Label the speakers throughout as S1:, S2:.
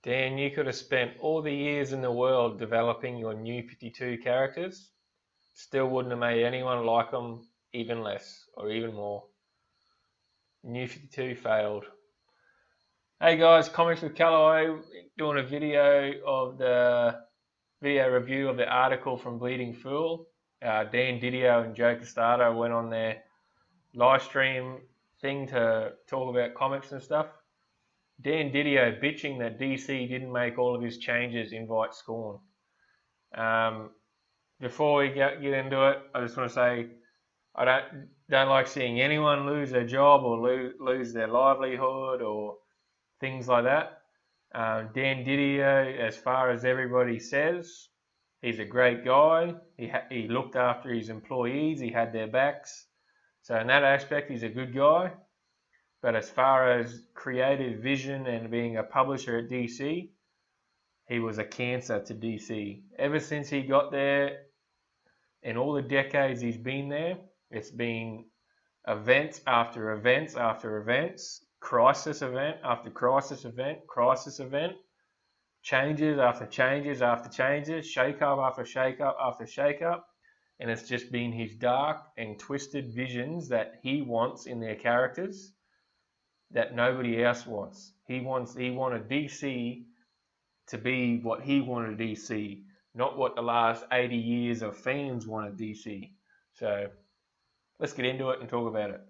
S1: Dan, you could have spent all the years in the world developing your New 52 characters. Still wouldn't have made anyone like them even less or even more. New 52 failed. Hey guys, Comics with Callaway doing a video review of the article from Bleeding Fool. Dan DIDIO and Joe Castado went on their live stream thing to talk about comics and stuff. Dan DIDIO bitching that DC didn't make all of his changes invite scorn. Before we get into it, I just want to say I don't like seeing anyone lose their job or lose their livelihood or things like that. Dan DIDIO, as far as everybody says, he's a great guy. He looked after his employees. He had their backs. So in that aspect, he's a good guy. But as far as creative vision and being a publisher at DC, he was a cancer to DC. Ever since he got there, in all the decades he's been there, it's been events after events after events, crisis event after crisis event, changes after changes after changes, shake-up after shake-up after shake-up, and it's just been his dark and twisted visions that he wants in their characters that nobody else wants. He wanted DC to be what he wanted DC, not what the last 80 years of fans wanted DC. So let's get into it and talk about it.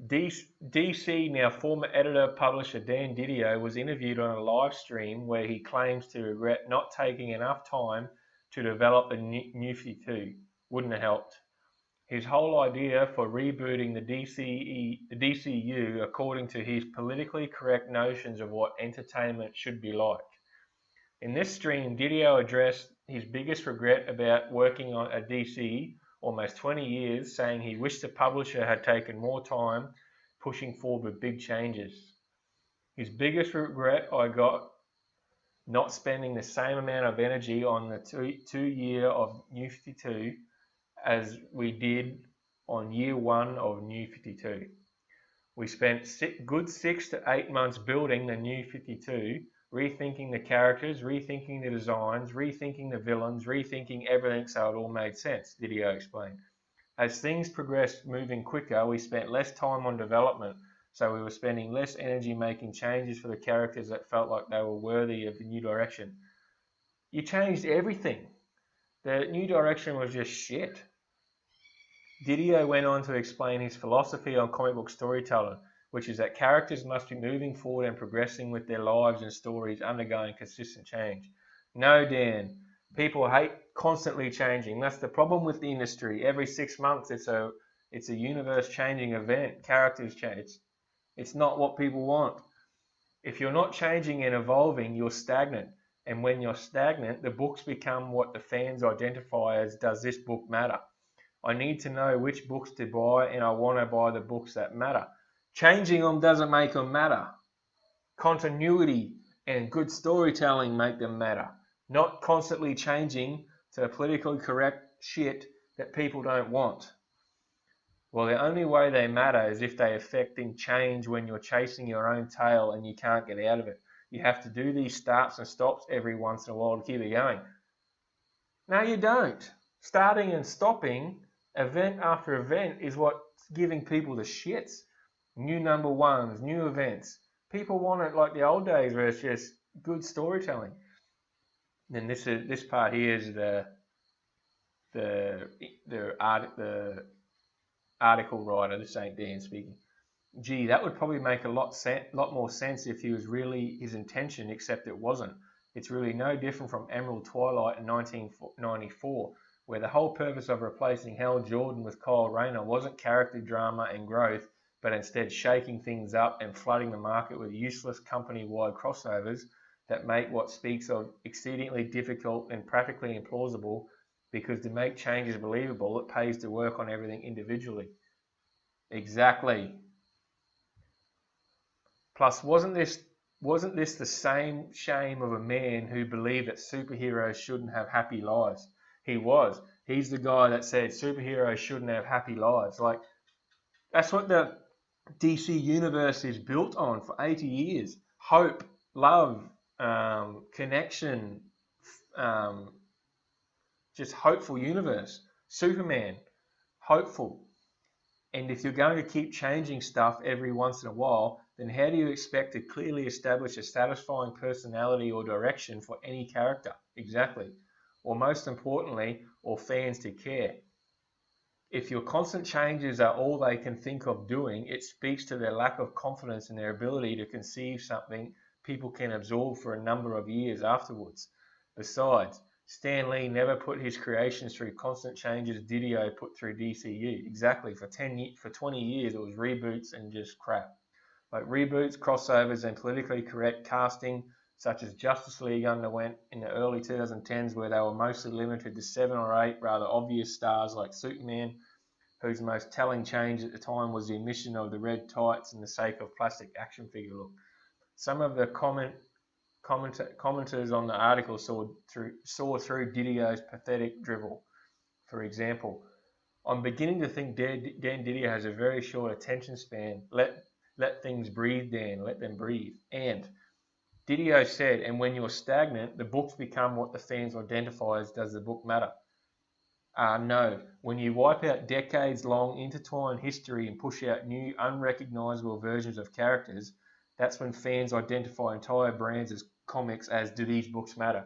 S1: DC, now former editor-publisher Dan DIDIO, was interviewed on a live stream where he claims to regret not taking enough time to develop the New 52. Wouldn't have helped. His whole idea for rebooting the DCU according to his politically correct notions of what entertainment should be like. In this stream, DIDIO addressed his biggest regret about working on a DC almost 20 years, saying he wished the publisher had taken more time pushing forward with big changes. His biggest regret I got not spending the same amount of energy on the two year of New 52 as we did on year one of New 52. We spent good 6 to 8 months building the New 52, rethinking the characters, rethinking the designs, rethinking the villains, rethinking everything so it all made sense, DIDIO explained. As things progressed moving quicker, we spent less time on development, so we were spending less energy making changes for the characters that felt like they were worthy of the new direction. You changed everything. The new direction was just shit. DIDIO went on to explain his philosophy on comic book storytelling, which is that characters must be moving forward and progressing with their lives and stories undergoing consistent change. No, Dan, people hate constantly changing. That's the problem with the industry. Every 6 months it's a universe-changing event. Characters change. It's not what people want. If you're not changing and evolving, you're stagnant. And when you're stagnant, the books become what the fans identify as, does this book matter? I need to know which books to buy, and I want to buy the books that matter. Changing them doesn't make them matter. Continuity and good storytelling make them matter. Not constantly changing to politically correct shit that people don't want. Well, the only way they matter is if they affecting change when you're chasing your own tail and you can't get out of it. You have to do these starts and stops every once in a while to keep it going. No, you don't. Starting and stopping event after event is what's giving people the shits. New number ones, new events. People want it like the old days where it's just good storytelling. Then this part here is the article writer. This ain't Dan speaking. Gee, that would probably make a lot more sense if he was really his intention, except it wasn't. It's really no different from Emerald Twilight in 1994, where the whole purpose of replacing Hal Jordan with Kyle Rayner wasn't character drama and growth, but instead shaking things up and flooding the market with useless company-wide crossovers that make what speaks of exceedingly difficult and practically implausible, because to make changes believable, it pays to work on everything individually. Exactly. Plus, wasn't this the same shame of a man who believed that superheroes shouldn't have happy lives? He was. He's the guy that said superheroes shouldn't have happy lives. Like, that's what the DC universe is built on for 80 years. Hope, love, connection, um, just hopeful universe. Superman, hopeful. And if you're going to keep changing stuff every once in a while, then how do you expect to clearly establish a satisfying personality or direction for any character? Exactly. Or most importantly, or fans to care. If your constant changes are all they can think of doing, it speaks to their lack of confidence in their ability to conceive something people can absorb for a number of years afterwards. Besides, Stan Lee never put his creations through constant changes DIDIO put through DCU. Exactly, for 20 years it was reboots and just crap. Like reboots, crossovers, and politically correct casting, such as Justice League underwent in the early 2010s, where they were mostly limited to 7 or 8 rather obvious stars like Superman, whose most telling change at the time was the omission of the red tights and the sake of plastic action figure look. Some of the commenters on the article saw through Didio's pathetic drivel. For example, I'm beginning to think Dan Didio has a very short attention span. Let things breathe, Dan. Let them breathe. And Didio said, and when you're stagnant, the books become what the fans identify as does the book matter. No. When you wipe out decades-long intertwined history and push out new, unrecognisable versions of characters, that's when fans identify entire brands as comics as do these books matter.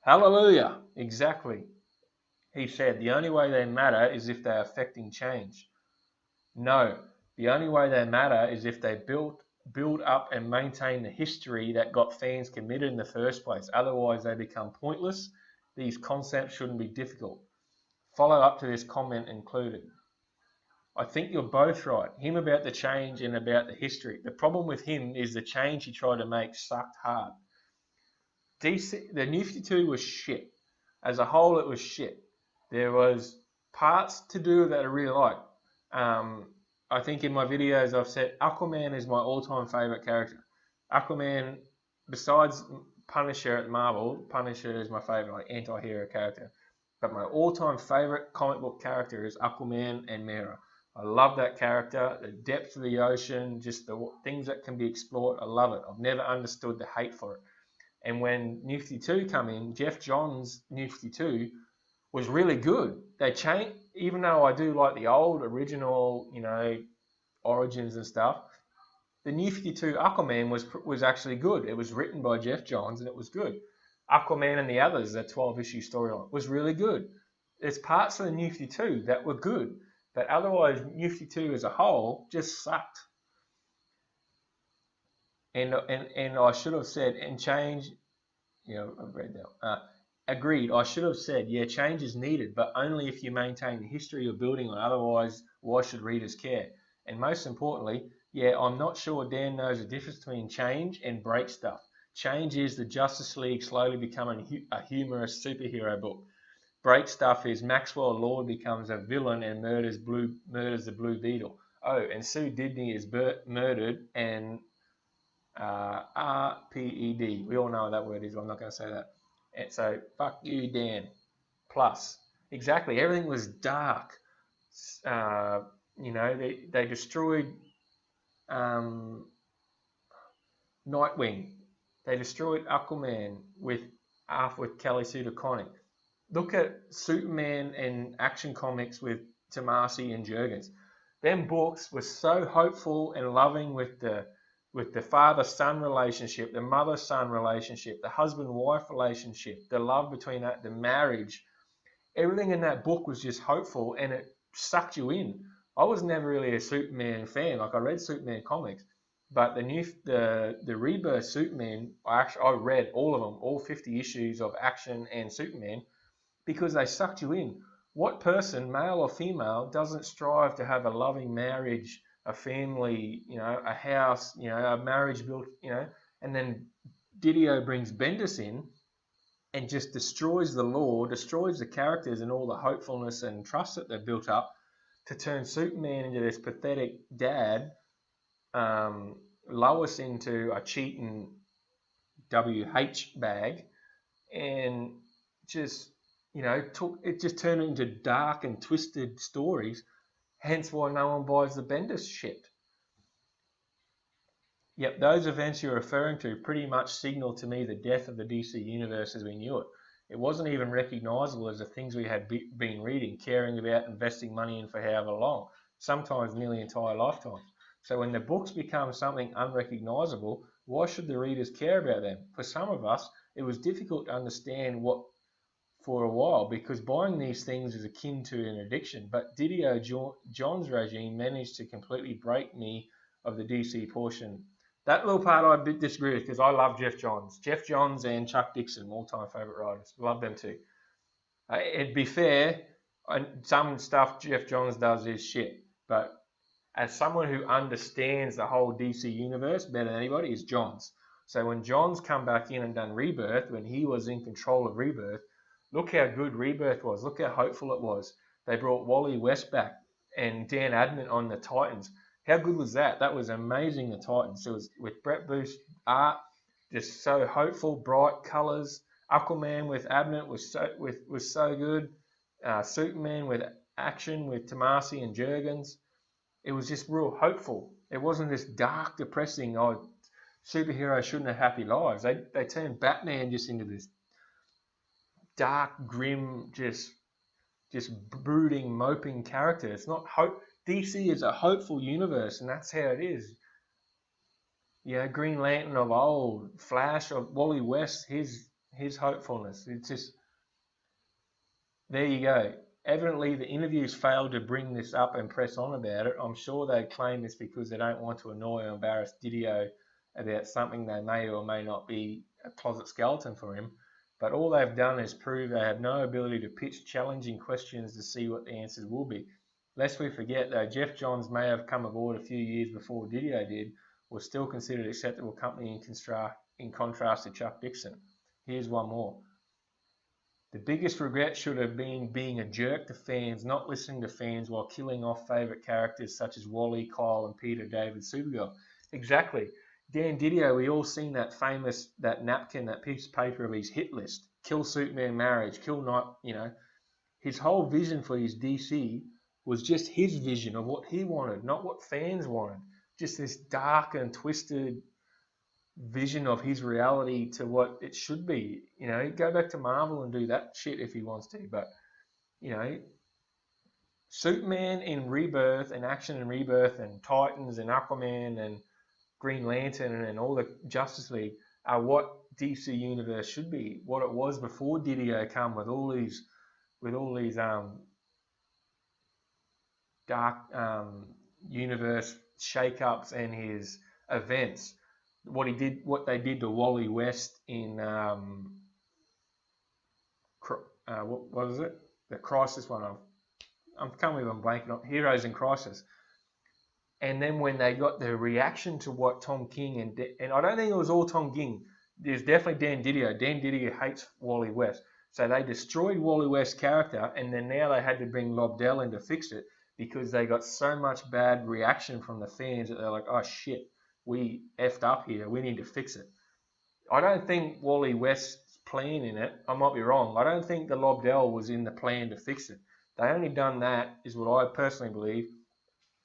S1: Hallelujah! Exactly. He said, the only way they matter is if they're affecting change. No. The only way they matter is if they build up and maintain the history that got fans committed in the first place. Otherwise, they become pointless. These concepts shouldn't be difficult. Follow up to this comment included. I think you're both right. Him about the change and about the history. The problem with him is the change he tried to make sucked hard. The New 52 was shit. As a whole, it was shit. There was parts to do that I really liked. I think in my videos I've said Aquaman is my all-time favourite character. Aquaman, besides Punisher at Marvel, Punisher is my favourite anti-hero character. But my all-time favourite comic book character is Aquaman and Mera. I love that character, the depth of the ocean, just the things that can be explored. I love it. I've never understood the hate for it. And when New 52 come in, Jeff Johns' New 52 was really good. They changed, even though I do like the old original, origins and stuff. The New 52 Aquaman was actually good. It was written by Jeff Johns and it was good. Aquaman and the Others, that 12-issue storyline, was really good. There's parts of the New 52 that were good, but otherwise New 52 as a whole just sucked. And I should have said, and change, I've read that. Agreed, I should have said, yeah, change is needed, but only if you maintain the history you're building on. Otherwise, why should readers care? And most importantly, yeah, I'm not sure Dan knows the difference between change and break stuff. Change is the Justice League slowly becoming a humorous superhero book. Break stuff is Maxwell Lord becomes a villain and murders the Blue Beetle. Oh, and Sue Dibney is murdered and RPED. We all know what that word is. I'm not going to say that. And so, fuck you, Dan. Plus, exactly, everything was dark. They destroyed Nightwing. They destroyed Aquaman with Kelly Sue DeConnick. Look at Superman and Action Comics with Tomasi and Jurgens. Them books were so hopeful and loving with the father-son relationship, the mother-son relationship, the husband-wife relationship, the love between that, the marriage. Everything in that book was just hopeful and it sucked you in. I was never really a Superman fan. Like I read Superman comics, but the Rebirth Superman, I read all of them, all 50 issues of Action and Superman, because they sucked you in. What person, male or female, doesn't strive to have a loving marriage, a family, a house, a marriage built, and then Didio brings Bendis in and just destroys the lore, destroys the characters and all the hopefulness and trust that they've built up to turn Superman into this pathetic dad, Lois into a cheating WH bag, and just, it just turned into dark and twisted stories. Hence why no one buys the Bendis shit. Yep, those events you're referring to pretty much signal to me the death of the DC universe as we knew it. It wasn't even recognisable as the things we had been reading, caring about, investing money in for however long, sometimes nearly entire lifetimes. So when the books become something unrecognisable, why should the readers care about them? For some of us, it was difficult to understand what for a while because buying these things is akin to an addiction. But DIDIO John's regime managed to completely break me of the DC portion. That little part I disagree with because I love Jeff Johns. Jeff Johns and Chuck Dixon, all-time favourite writers. Love them too. It'd be fair, some stuff Jeff Johns does is shit, but as someone who understands the whole DC universe better than anybody is Johns. So when Johns come back in and done Rebirth, when he was in control of Rebirth, look how good Rebirth was. Look how hopeful it was. They brought Wally West back and Dan Abnett on the Titans. How good was that? That was amazing, the Titans. It was with Brett Booth's art, just so hopeful, bright colours. Aquaman with Abnett was so good. Superman with action with Tomasi and Jurgens. It was just real hopeful. It wasn't this dark, depressing, oh, superheroes shouldn't have happy lives. They turned Batman just into this dark, grim, just brooding, moping character. It's not hope. DC is a hopeful universe, and that's how it is. Yeah, Green Lantern of old, Flash of Wally West, his hopefulness. It's just there you go. Evidently, the interviews failed to bring this up and press on about it. I'm sure they claim this because they don't want to annoy or embarrass DIDIO about something they may or may not be a closet skeleton for him. But all they've done is prove they have no ability to pitch challenging questions to see what the answers will be. Lest we forget, though Jeff Johns may have come aboard a few years before DIDIO did, was still considered an acceptable company in contrast to Chuck Dixon. Here's one more. The biggest regret should have been being a jerk to fans, not listening to fans while killing off favourite characters such as Wally, Kyle and Peter David Supergirl. Exactly. Dan Didio, we all seen that famous, that napkin, that piece of paper of his hit list. Kill Superman marriage, kill night, His whole vision for his DC was just his vision of what he wanted, not what fans wanted. Just this dark and twisted vision of his reality to what it should be. Go back to Marvel and do that shit if he wants to. But, Superman in Rebirth and Action in Rebirth and Titans and Aquaman and Green Lantern and all the Justice League are what DC Universe should be. What it was before DIDIO come with all these dark universe shake-ups and his events. What they did to Wally West in what was it? The Crisis one. I'm blanking on Heroes in Crisis. And then when they got the reaction to what Tom King and I don't think it was all Tom King. There's definitely Dan Didio. Dan Didio hates Wally West. So they destroyed Wally West's character, and then now they had to bring Lobdell in to fix it because they got so much bad reaction from the fans that they're like, oh shit, we effed up here. We need to fix it. I don't think Wally West's plan in it, I might be wrong, I don't think the Lobdell was in the plan to fix it. They only done that, is what I personally believe,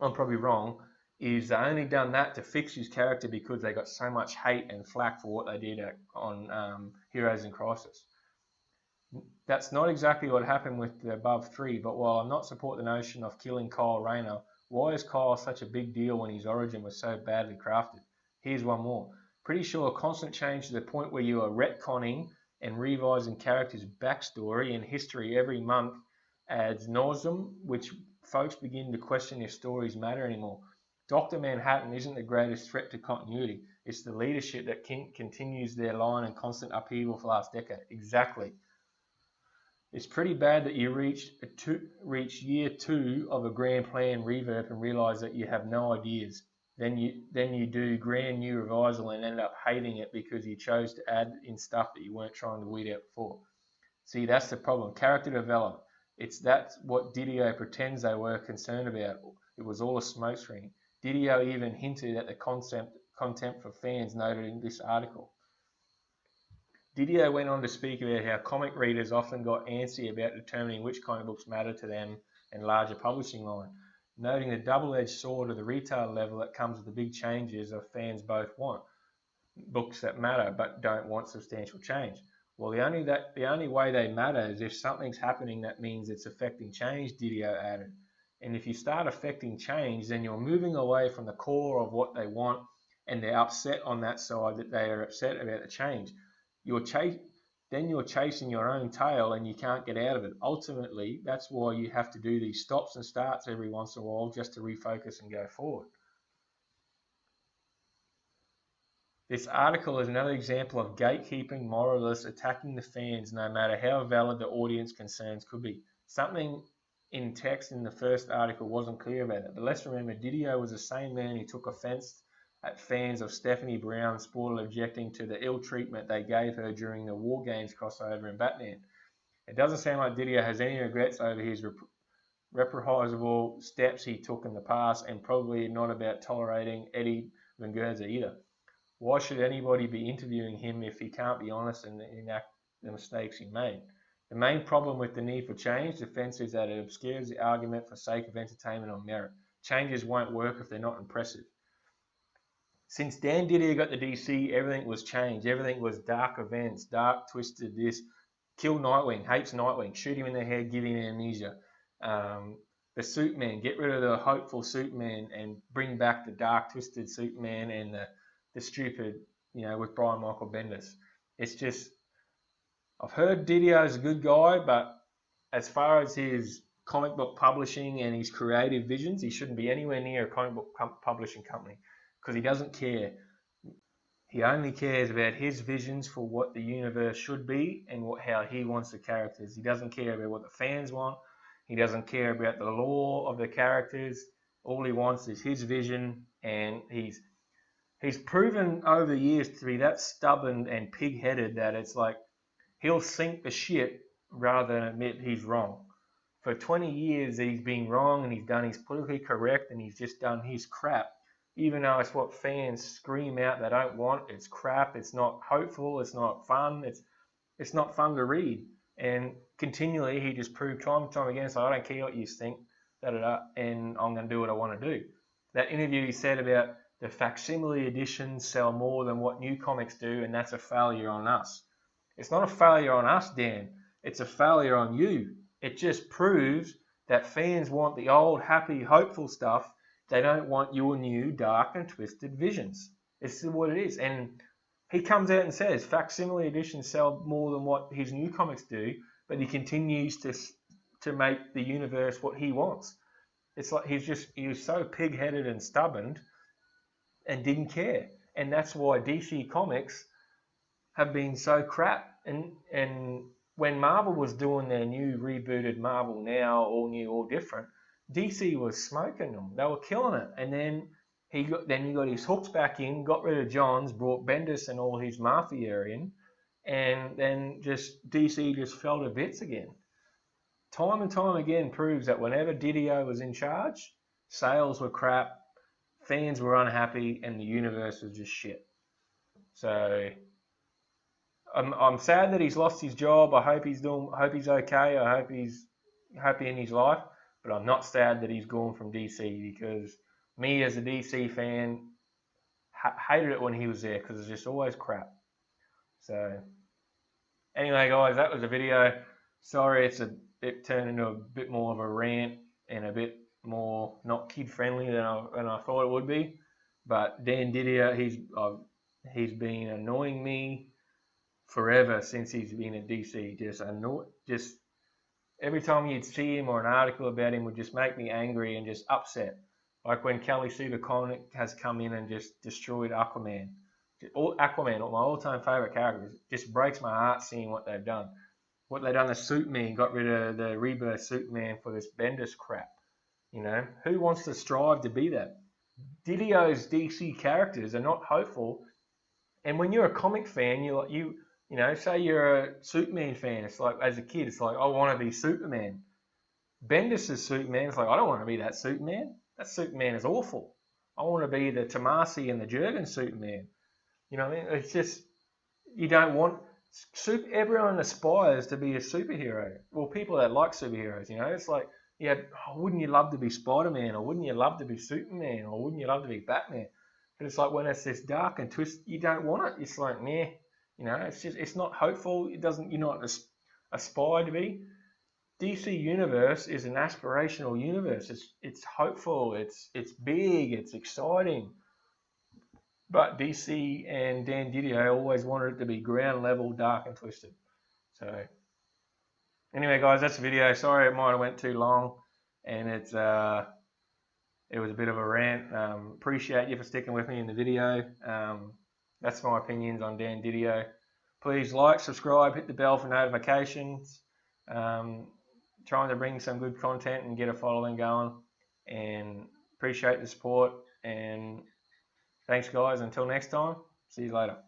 S1: I'm probably wrong, is they only done that to fix his character because they got so much hate and flack for what they did on Heroes in Crisis. That's not exactly what happened with the above three, but while I'm not support the notion of killing Kyle Rayner, why is Kyle such a big deal when his origin was so badly crafted? Here's one more. Pretty sure a constant change to the point where you are retconning and revising characters' backstory and history every month adds nauseum, which folks begin to question if stories matter anymore. Dr. Manhattan isn't the greatest threat to continuity. It's the leadership that continues their line in constant upheaval for the last decade. Exactly. It's pretty bad that you reach year 2 of a grand plan revamp and realise that you have no ideas. Then you do grand new revisal and end up hating it because you chose to add in stuff that you weren't trying to weed out before. See, that's the problem. Character development. That's what DIDIO pretends they were concerned about. It was all a smokescreen. DIDIO even hinted at the contempt for fans noted in this article. DIDIO went on to speak about how comic readers often got antsy about determining which kind of books matter to them and larger publishing line. noting the double-edged sword of the retail level that comes with the big changes of fans both want. Books that matter but don't want substantial change. Well, the only way they matter is if something's happening that means it's affecting change, DIDIO added. And if you start affecting change, then you're moving away from the core of what they want, and they're upset on that side that they are upset about the change. Then you're chasing your own tail and you can't get out of it. Ultimately, that's why you have to do these stops and starts every once in a while just to refocus and go forward. This article is another example of gatekeeping moralists attacking the fans no matter how valid the audience concerns could be. Something in text in the first article wasn't clear about it, but let's remember DIDIO was the same man who took offence at fans of Stephanie Brown Sportle objecting to the ill treatment they gave her during the War Games crossover in Batman. It doesn't sound like DIDIO has any regrets over his reprehensible steps he took in the past, and probably not about tolerating Eddie Vengerza either. Why should anybody be interviewing him if he can't be honest and enact the mistakes he made? The main problem with the need for change defense is that it obscures the argument for sake of entertainment or merit. Changes won't work if they're not impressive. Since Dan Didier got the DC, everything was changed. Everything was dark events, dark, twisted, this. Kill Nightwing, hates Nightwing, shoot him in the head, give him amnesia. The Superman, get rid of the hopeful Superman and bring back the dark, twisted Superman and the stupid, with Brian Michael Bendis. It's just, I've heard Didio's a good guy, but as far as his comic book publishing and his creative visions, he shouldn't be anywhere near a comic book publishing company because he doesn't care. He only cares about his visions for what the universe should be and how he wants the characters. He doesn't care about what the fans want. He doesn't care about the lore of the characters. All he wants is his vision, and he's proven over the years to be that stubborn and pig-headed that it's like he'll sink the ship rather than admit he's wrong. For 20 years, he's been wrong and he's done his politically correct and he's just done his crap. Even though it's what fans scream out they don't want, it's crap, it's not hopeful, it's not fun, it's not fun to read. And continually, he just proved time and time again, it's like, I don't care what you think, and I'm going to do what I want to do. That interview he said about the facsimile editions sell more than what new comics do, and that's a failure on us. It's not a failure on us, Dan. It's a failure on you. It just proves that fans want the old, happy, hopeful stuff. They don't want your new, dark and twisted visions. It's what it is. And he comes out and says facsimile editions sell more than what his new comics do, but he continues to make the universe what he wants. It's like he was so pig-headed and stubborn and didn't care. And that's why DC Comics have been so crap. And when Marvel was doing their new rebooted Marvel Now, all new, all different, DC was smoking them. They were killing it. And then he got his hooks back in, got rid of Johns, brought Bendis and all his mafia in, and then DC just fell to bits again. Time and time again proves that whenever DIDIO was in charge, sales were crap, fans were unhappy, and the universe was just shit. So I'm sad that he's lost his job. I hope he's okay. I hope he's happy in his life. But I'm not sad that he's gone from DC, because me as a DC fan hated it when he was there because it's just always crap. So anyway, guys, that was the video. Sorry, it turned into a bit more of a rant and a bit more not kid friendly than I thought it would be. But Dan Didio, he's been annoying me forever since he's been at DC. Just every time you'd see him or an article about him would just make me angry and just upset. Like when Kelly Sue DeConnick has come in and just destroyed Aquaman. Aquaman, my all-time favourite character. It just breaks my heart seeing what they've done. What they've done to Superman, got rid of the rebirth Superman for this Bendis crap. Who wants to strive to be that? Didio's DC characters are not hopeful. And when you're a comic fan, say you're a Superman fan, it's like, as a kid, it's like, I want to be Superman. Bendis' Superman, it's like, I don't want to be that Superman. That Superman is awful. I want to be the Tomasi and the Jurgen Superman. You know what I mean? It's just, you don't want, everyone aspires to be a superhero. Well, people that like superheroes, it's like, Yeah, oh, wouldn't you love to be Spider-Man, or wouldn't you love to be Superman, or wouldn't you love to be Batman? But it's like when it's this dark and twist, you don't want it. It's like, meh, it's not hopeful. It doesn't, you're not aspire to be. DC universe is an aspirational universe. It's hopeful. It's big. It's exciting. But DC and Dan Didio always wanted it to be ground level, dark and twisted. So anyway, guys, that's the video. Sorry it might have went too long, and it was a bit of a rant. Appreciate you for sticking with me in the video. That's my opinions on Dan Didio. Please like, subscribe, hit the bell for notifications. Trying to bring some good content and get a following going, and appreciate the support, and thanks guys. Until next time, see you later.